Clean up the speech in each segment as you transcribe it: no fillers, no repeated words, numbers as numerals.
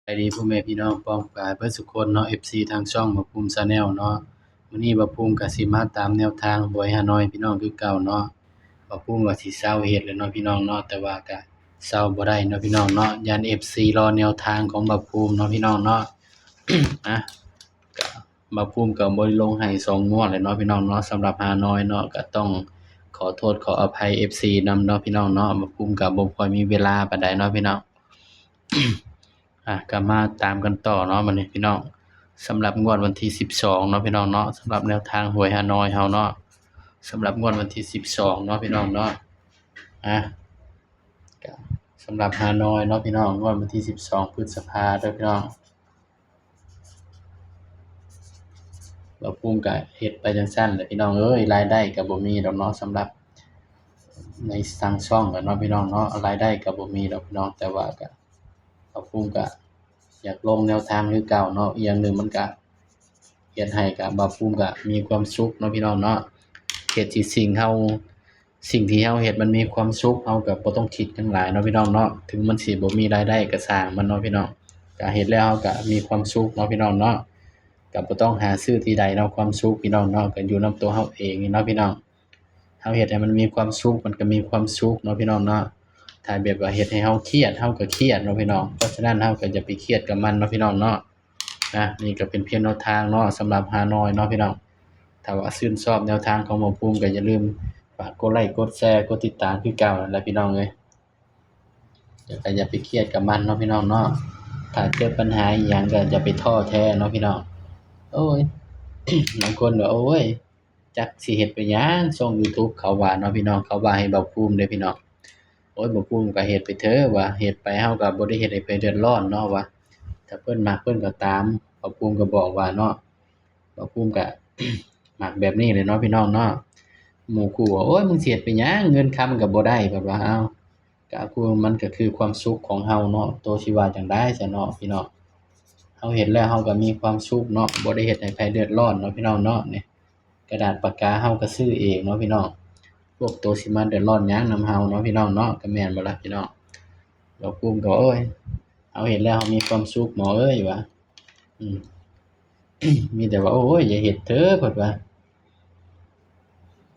สวัสดีพ่อแม่พี่น้องป้องปรายเบิดสุคนเนาะ FC ทางช่องบ่าวภูมิชาแนลเนาะมื้อนี้บ่าวภูมิก็สิมาตามแนวทางหวยฮานอยพี่น้องคือเก่าเนาะบ่าวภูมิว่าสิเซาเฮ็ดแหล้วเนาะพี่น้องเนาะแต่ว่าก็เซาบ่ได้เนาะพี่น้องเนาะย้าน FC รอแนวทางของบ่าวภูมิเนาะพี่น้องเนาะ อะก็บ่าวภูมิก็บ่ได้ลงให้2งวดเลยเนาะพี่น้องเนาะสำหรับฮานอยเนาะก็ต้องขอโทษขออภัย FC นำเนาะพี่น้องเนาะบ่าวภูมิก็บ่ค่อยมีเวลาปานใดเนาะพี่น้อง ก็มาตามกันต่อเนาะบัดนี้พี่น้องสำหรับงวดวันที่12เนาะพี่น้องเนาะสำหรับแนวทางหวยฮานอยเฮาเนาะสำหรับงวดวันที่12เนาะพี่น้องเนาะก็สำหรับฮานอยเนาะพี่น้องงวดวันที่12พฤษภาคมเด้อพี่น้องบ่ภูมิก็เฮ็ดไปจังซั่นแหละพี่น้องเอ้ยรายได้ก็บ่มีดอกเนาะสำหรับในทางช่องอะเนาะพี่น้องเนาะรายได้ก็บ่มีดอกพี่น้องแต่ว่าก็บ่ภูมิก็อยากลงแนวทางคือเก่าเนาะอีกอย่างหนึ่งมันก็เฮ็ดให้ก็บ่ภูมิก็มีความสุขเนาะพี่น้องเนาะเฮ็ดที่สิ่งที่เฮาเฮ็ดมันมีความสุขเฮาก็บ่ต้องคิดหยังหลายเนาะพี่น้องเนาะถึงมันสิบ่มีรายได้ก็สร้างมันเนาะพี่น้องก็เฮ็ดแล้วเฮาก็มีความสุขเนาะพี่น้องเนาะก็บ่ต้องหาซื้อที่ใดเนาะความสุขพี่น้องเนาะก็อยู่นำตัวเฮาเองนี่เนาะพี่น้องเฮาเฮ็ดให้มันมีความสุขมันก็มีความสุขเนาะพี่น้องเนาะถ้าแบบว่าเฮ็ดให้เฮาเครียดเฮาก็เครียดเนาะพี่น้องเพราะฉะนั้นเฮาก็อย่าไปเครียดกับมันเนาะพี่น้องเนาะนี่ก็เป็นเพียงแนวทางเนาะสำหรับฮานอยเนาะพี่น้องถ้าว่าชื่นชอบแนวทางของหมอภูมิก็อย่าลืมฝากกดไลค์กดแชร์กดติดตามคือเก่านั่นแหละพี่น้องเอ้ยก็อย่าไปเครียดกับมันเนาะพี่น้องเนาะถ้าเจอปัญหาอิหยังก็อย่าไปท้อแท้เนาะพี่น้องโอ้ย บางคนก็โอ้ยจักสิเฮ็ดไปหยังช่อง YouTube เขาว่าเนาะพี่น้องเขาว่าให้เบาภูมิเด้อพี่น้องโอ้ยเบาภูมิก็เฮ็ดไปเถอะว่าเฮ็ดไปเฮาก็บ่ได้เฮ็ดให้ไผเดือดร้อนเนาะว่าถ้าเพิ่นมักเพิ่นก็ตามเบาภูมิก็บอกว่าเนาะเบาภูมิก็ มักแบบนี้แหละเนาะพี่น้องเนาะหมู่คู่ว่าโอ๊ยมึงสิเฮ็ดไปหยังเงินคำก็บ่ได้เพิ่นว่าอ้าวก็คือมันก็คือความสุขของเฮาเนาะโตสิว่าจั่งใดซั้นเนาะพี่น้องเฮาเฮ็ดแล้วเฮาก็มีความสุขเนาะบ่ได้เฮ็ดให้ไผเดือดร้อนเนาะพี่น้องเนาะนี่ กระดาษปากกาเฮาก็ซื้อเองเนาะพี่น้องพวกตัวสิมาเดือดร้อนหยังนำเฮาเนาะพี่น้องเนาะก็แม่นบ่ล่ะพี่น้องเราภูมิก็โอ้ยเฮาเฮ็ดแล้วเฮามีความสุขหมอเอ้ยว่าอืม มีแต่ว่าโอ้ยอย่าเฮ็ดเถอะเพิ่นว่า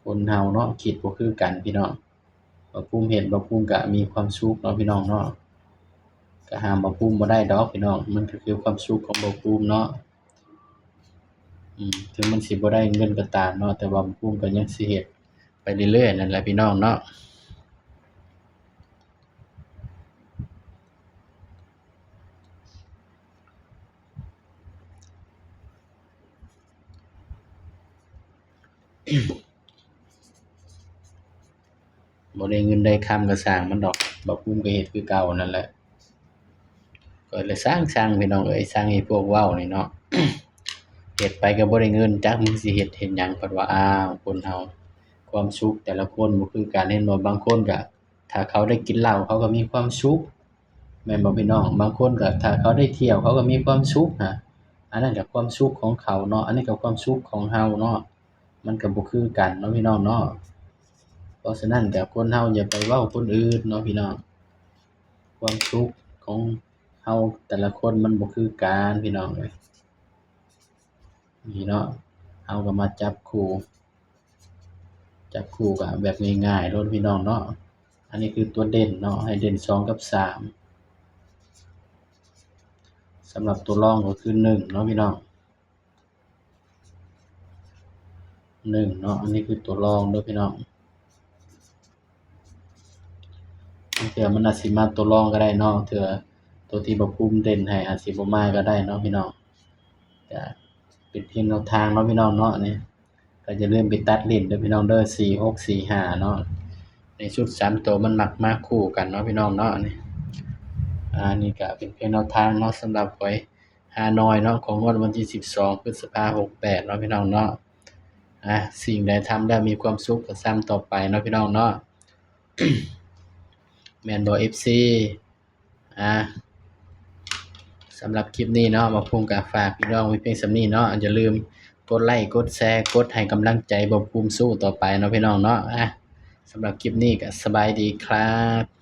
คนเฮาเนาะคิดบ่คือกันพี่น้องบ่ภูมิเฮ็ดบ่ภูมิก็มีความสุขเนาะพี่น้องเนาะก็ห้ามบ่ภูมิบ่ได้ดอกพี่น้องมันก็คือความสุขของบ่ภูมิเนาะถึงมันสิบ่ได้เงินก็ตามเนาะแต่ว่าบ่ภูมิก็ยังสิเฮ็ดไปเรื่อยๆนั่นแหละพี่น้องเนาะ บ่ได้เงินได้คำก็สร้างมันดอกบ่ภูมิก็เฮ็ดคือเก่านั่นแหละก็เลยสร้างพี่น้องเอ้ยสร้างให้พวกเว้านี่เนาะ เฮ็ดไปก็บ่ได้เงินจักมึงสิเฮ็ดหยังเพิ่นว่าอ้าวคนเฮาความสุขแต่ละคนบ่คือกันเห็นบ่บางคนก็ถ้าเขาได้กินเหล้าเขาก็มีความสุขแม่นบ่พี่น้องบางคนก็ถ้าเขาได้เที่ยวเขาก็มีความสุขอันนั้นก็ความสุขของเขาเนาะอันนี้ก็ความสุขของเฮาเนาะมันก็บ่คือกันเนาะพี่น้องเนาะเพราะฉะนั้นก็คนเฮาอย่าไปเว้าคนอื่นเนาะพี่น้อง ความสุขของเฮาแต่ละคนมันบ่คือกันพี่น้องเอ้ยนี่เนาะเฮาก็มาจับคู่ก็แบบง่ายๆโลดพี่น้องเนาะอันนี้คือตัวเด่นเนาะให้เด่น2กับ3สำหรับตัวรองก็คือ1เนาะพี่น้อง1เนาะอันนี้คือตัวรองเด้อพี่น้องบางเทื่อมันอาจสิมาตัวรองก็ได้เนาะเทื่อตัวที่บ่ภูมิเด่นให้อาจสิบ่มาก็ได้เนาะพี่น้องก็เป็นเพียงแนวทางเนาะพี่น้องเนาะนี่ ก็อย่าลืมไปตัดลิ้นเด้อพี่น้องเด้อ46 45เนาะในชุด3ตัวมันมักมาคู่กันเนาะพี่น้องเนาะนี่นี่ก็เป็นเพียงแนวทางเนาะสำหรับหวยฮานอยเนาะของงวดวันที่12พฤษภาคม68เนาะพี่น้องเนาะสิ่งใดทำแล้วมีความสุขก็ทำต่อไปเนาะพี่น้องเนาะ แม่นบ่ FC อ่าสำหรับคลิปนี้เนาะบ่ภูมิก็ฝากพี่น้องไว้เพียงส่ำนี้เนาะอย่าลืมกดไลก์กดแชร์กดให้กำลังใจบ่ภูมิสู้ต่อไปเนาะพี่น้องเนาะสำหรับคลิปนี้ก็สบายดีครับ